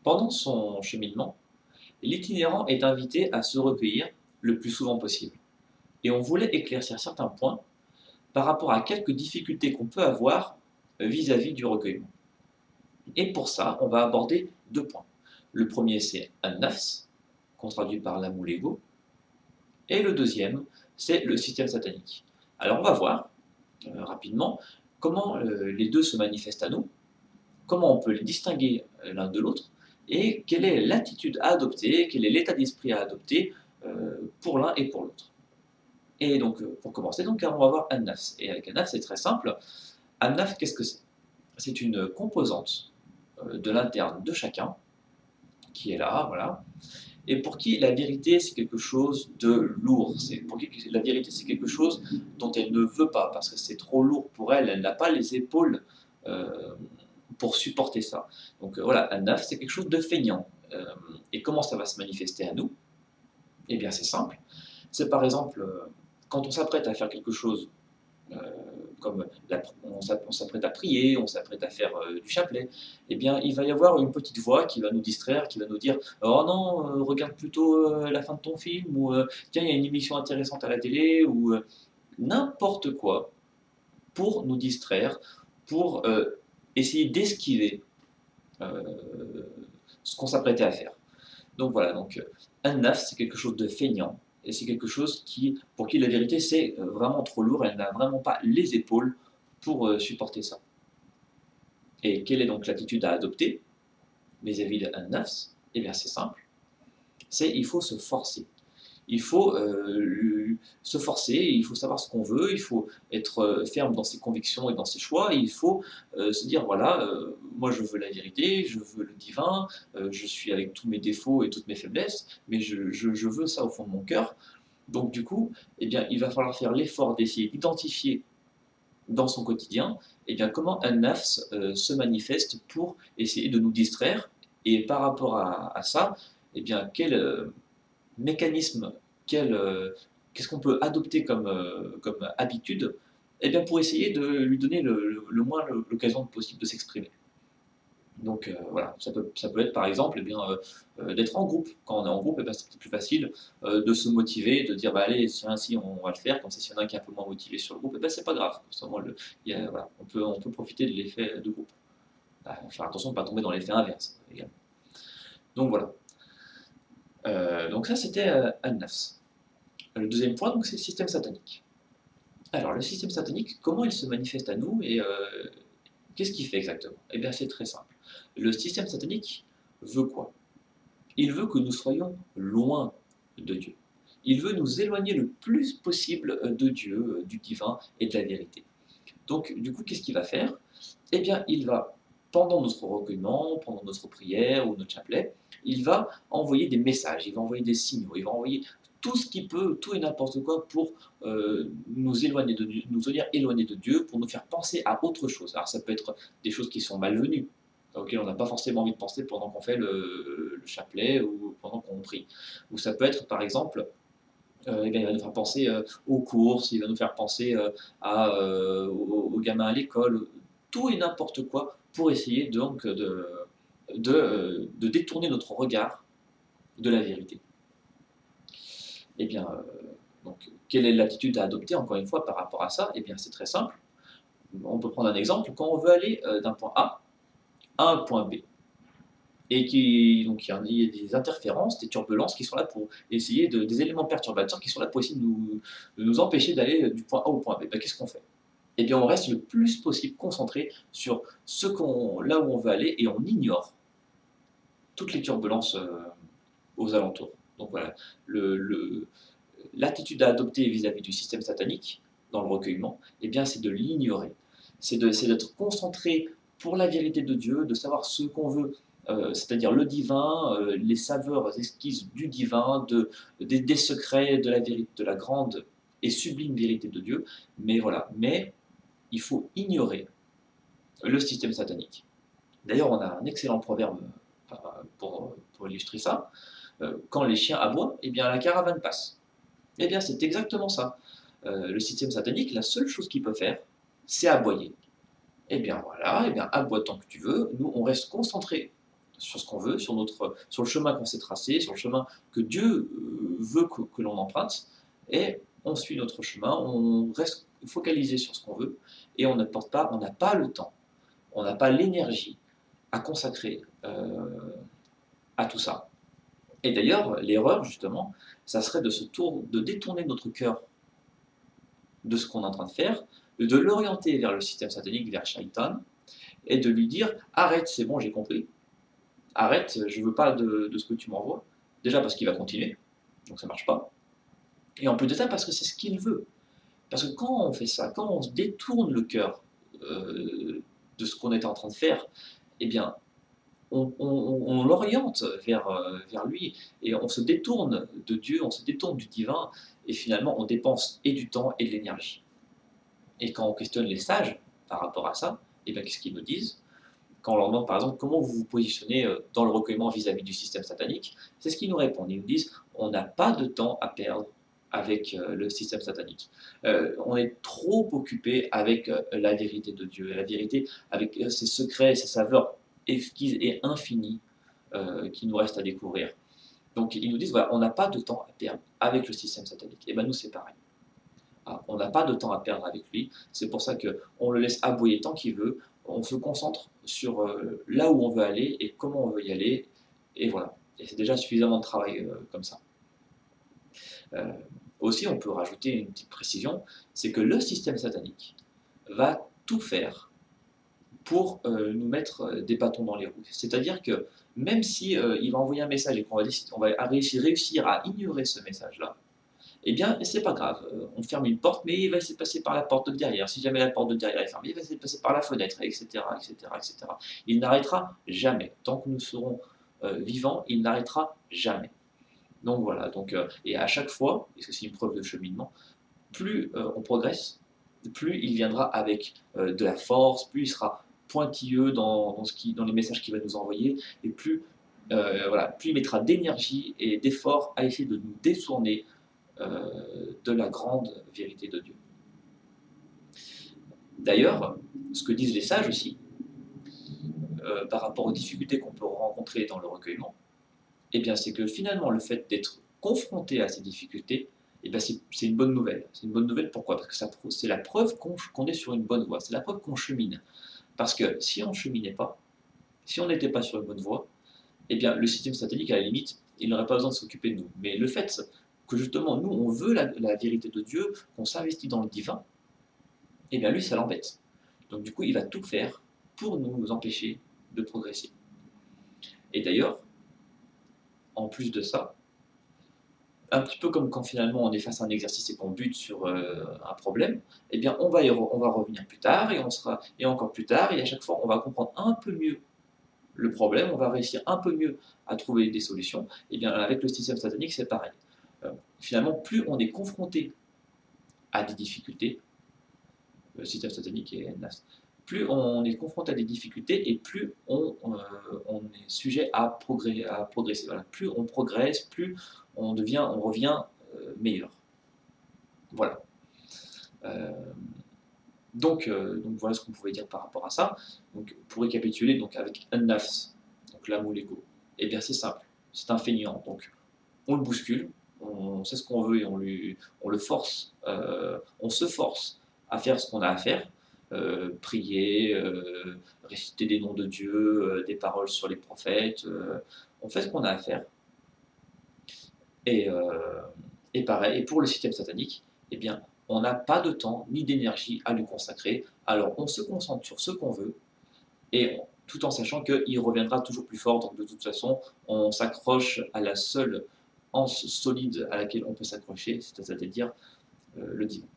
Pendant son cheminement, l'itinérant est invité à se recueillir le plus souvent possible. Et on voulait éclaircir certains points par rapport à quelques difficultés qu'on peut avoir vis-à-vis du recueillement. Et pour ça, on va aborder deux points. Le premier, c'est un nafs, qu'on traduit par l'amour l'ego, et le deuxième, c'est le système satanique. Alors on va voir rapidement comment les deux se manifestent à nous, comment on peut les distinguer l'un de l'autre, et quelle est l'attitude à adopter, quel est l'état d'esprit à adopter pour l'un et pour l'autre. Et donc, pour commencer, donc, on va voir un nafs. Et avec un nafs, c'est très simple. Un nafs, qu'est-ce que c'est? C'est une composante de l'interne de chacun qui est là, voilà, et pour qui la vérité c'est quelque chose de lourd. Pour qui la vérité c'est quelque chose dont elle ne veut pas, parce que c'est trop lourd pour elle, elle n'a pas les épaules pour supporter ça. Donc voilà, un nafs c'est quelque chose de feignant. Et comment ça va se manifester à nous? Eh bien c'est simple. C'est par exemple quand on s'apprête à faire quelque chose euh, comme on s'apprête à prier, on s'apprête à faire du chapelet, eh bien, il va y avoir une petite voix qui va nous distraire, qui va nous dire oh non, regarde plutôt la fin de ton film, ou tiens, il y a une émission intéressante à la télé, ou n'importe quoi pour nous distraire, pour essayer d'esquiver euh, ce qu'on s'apprêtait à faire. Donc voilà, donc un naf, c'est quelque chose de feignant, et c'est quelque chose pour qui la vérité, c'est vraiment trop lourd, elle n'a vraiment pas les épaules pour supporter ça. Et quelle est donc l'attitude à adopter vis-à-vis d'un nafs? Eh bien c'est simple, c'est il faut se forcer. Il faut se forcer, il faut savoir ce qu'on veut, il faut être ferme dans ses convictions et dans ses choix, et il faut se dire voilà, moi je veux la vérité, je veux le divin, je suis avec tous mes défauts et toutes mes faiblesses, mais je veux ça au fond de mon cœur. Donc du coup, eh bien, il va falloir faire l'effort d'essayer d'identifier dans son quotidien eh bien, comment un nafs se manifeste pour essayer de nous distraire, et par rapport à ça, eh bien, quel mécanisme, qu'est-ce qu'on peut adopter comme habitude, eh bien, pour essayer de lui donner le moins l'occasion possible de s'exprimer. Donc voilà, ça peut être par exemple eh bien, d'être en groupe. Quand on est en groupe, eh bien, c'est plus facile de se motiver, de dire bah, allez, si on va le faire, comme ça s'il y en a un qui est un peu moins motivé sur le groupe, eh ben, c'est pas grave. Voilà, on peut profiter de l'effet de groupe. Bah, faire attention de ne pas tomber dans l'effet inverse également. Donc voilà. Donc ça c'était An-Nafs. Le deuxième point, donc, c'est le système satanique. Alors le système satanique, comment il se manifeste à nous, et qu'est-ce qu'il fait exactement? Eh bien c'est très simple. Le système satanique veut quoi? Il veut que nous soyons loin de Dieu. Il veut nous éloigner le plus possible de Dieu, du divin et de la vérité. Donc, du coup, qu'est-ce qu'il va faire? Eh bien, il va, pendant notre recueillement, pendant notre prière ou notre chapelet, il va envoyer des messages, il va envoyer des signaux, il va envoyer tout ce qu'il peut, tout et n'importe quoi pour nous éloigner de Dieu, nous tenir éloignés de Dieu, pour nous faire penser à autre chose. Alors, ça peut être des choses qui sont malvenues, auxquelles on n'a pas forcément envie de penser pendant qu'on fait le chapelet ou pendant qu'on prie. Ou ça peut être, par exemple, eh bien, il va nous faire penser aux courses, il va nous faire penser aux gamins à l'école, tout et n'importe quoi pour essayer donc de détourner notre regard de la vérité. Eh bien, donc, quelle est l'attitude à adopter encore une fois par rapport à ça? Eh bien, c'est très simple. On peut prendre un exemple. Quand on veut aller d'un point A à un point B, et donc il y a des interférences, des turbulences qui sont là pour essayer des éléments perturbateurs qui sont là pour essayer de nous empêcher d'aller du point A au point B. Ben, qu'est-ce qu'on fait? Eh bien, on reste le plus possible concentré sur là où on veut aller, et on ignore toutes les turbulences aux alentours. Donc voilà, l'attitude à adopter vis-à-vis du système satanique dans le recueillement, eh bien, c'est de l'ignorer. C'est d'être concentré pour la vérité de Dieu, de savoir ce qu'on veut, c'est-à-dire le divin, les saveurs exquises du divin, des secrets de la vérité, de la grande et sublime vérité de Dieu. Mais voilà, mais il faut ignorer le système satanique. D'ailleurs, on a un excellent proverbe pour illustrer ça. Quand les chiens aboient, eh bien la caravane passe. Eh bien, c'est exactement ça. Le système satanique, la seule chose qu'il peut faire, c'est aboyer. Eh bien voilà, eh bien aboie tant que tu veux. Nous, on reste concentré sur ce qu'on veut, sur le chemin qu'on s'est tracé, sur le chemin que Dieu veut que l'on emprunte, et on suit notre chemin, on reste focalisé sur ce qu'on veut, et on n'a pas le temps, on n'a pas l'énergie à consacrer à tout ça. Et d'ailleurs, l'erreur, justement, ça serait de détourner notre cœur de ce qu'on est en train de faire, de l'orienter vers le système satanique, vers Shaitan, et de lui dire arrête, c'est bon, j'ai compris, arrête, je ne veux pas de ce que tu m'envoies. Déjà parce qu'il va continuer, donc ça ne marche pas. Et en plus de ça, parce que c'est ce qu'il veut. Parce que quand on fait ça, quand on se détourne le cœur de ce qu'on est en train de faire, eh bien, on l'oriente vers lui, et on se détourne de Dieu, on se détourne du divin, et finalement on dépense et du temps et de l'énergie. Et quand on questionne les sages par rapport à ça, eh bien, qu'est-ce qu'ils nous disent? Quand on leur demande par exemple comment vous vous positionnez dans le recueillement vis-à-vis du système satanique, c'est ce qu'ils nous répondent. Ils nous disent on n'a pas de temps à perdre avec le système satanique. On est trop occupé avec la vérité de Dieu, la vérité avec ses secrets, ses saveurs exquises et infinies qui nous restent à découvrir. Donc ils nous disent voilà, on n'a pas de temps à perdre avec le système satanique. Et bien nous c'est pareil. Ah, on n'a pas de temps à perdre avec lui, c'est pour ça qu'on le laisse aboyer tant qu'il veut, on se concentre sur là où on veut aller et comment on veut y aller, et voilà. Et c'est déjà suffisamment de travail comme ça. Aussi, on peut rajouter une petite précision, c'est que le système satanique va tout faire pour nous mettre des bâtons dans les roues. C'est-à-dire que même si il va envoyer un message et qu'on va réussir à ignorer ce message-là, eh bien, c'est pas grave. On ferme une porte, mais il va essayer de passer par la porte de derrière. Si jamais la porte de derrière est fermée, il va essayer de passer par la fenêtre, etc., etc., etc. Il n'arrêtera jamais. Tant que nous serons vivants, il n'arrêtera jamais. Donc voilà. Et à chaque fois, et c'est une preuve de cheminement, plus on progresse, plus il viendra avec de la force, plus il sera pointilleux dans les messages qu'il va nous envoyer, et plus il mettra d'énergie et d'efforts à essayer de nous détourner de la grande vérité de Dieu. D'ailleurs, ce que disent les sages aussi, par rapport aux difficultés qu'on peut rencontrer dans le recueillement, eh bien, c'est que finalement, le fait d'être confronté à ces difficultés, eh bien, c'est une bonne nouvelle. C'est une bonne nouvelle, pourquoi? Parce que c'est la preuve qu'on est sur une bonne voie, c'est la preuve qu'on chemine. Parce que si on ne cheminait pas, si on n'était pas sur une bonne voie, eh bien, le système satanique, à la limite, il n'aurait pas besoin de s'occuper de nous. Mais le fait que justement, nous, on veut la vérité de Dieu, qu'on s'investit dans le divin, eh bien, lui, ça l'embête. Donc, du coup, il va tout faire pour nous empêcher de progresser. Et d'ailleurs, en plus de ça, un petit peu comme quand finalement on est face à un exercice et qu'on bute sur un problème, eh bien, on va revenir plus tard, et encore plus tard, et à chaque fois, on va comprendre un peu mieux le problème, on va réussir un peu mieux à trouver des solutions. Et bien, avec le système satanique, c'est pareil. Finalement, plus on est confronté à des difficultés, le système satanique et NAS, plus on est confronté à des difficultés et plus on est sujet à progresser. Voilà. Plus on progresse, plus on revient meilleur. Voilà. Donc voilà ce qu'on pouvait dire par rapport à ça. Donc, pour récapituler, donc avec un nafs, donc l'âme ou l'ego, eh bien c'est simple, c'est un feignant. Donc on le bouscule, on sait ce qu'on veut et on le force, on se force à faire ce qu'on a à faire, prier, réciter des noms de Dieu, des paroles sur les prophètes, on fait ce qu'on a à faire. Et pareil, et pour le système satanique, eh bien, on n'a pas de temps ni d'énergie à lui consacrer, alors on se concentre sur ce qu'on veut, et tout en sachant qu'il reviendra toujours plus fort, donc de toute façon, on s'accroche à la seule anse solide à laquelle on peut s'accrocher, c'est-à-dire le divin.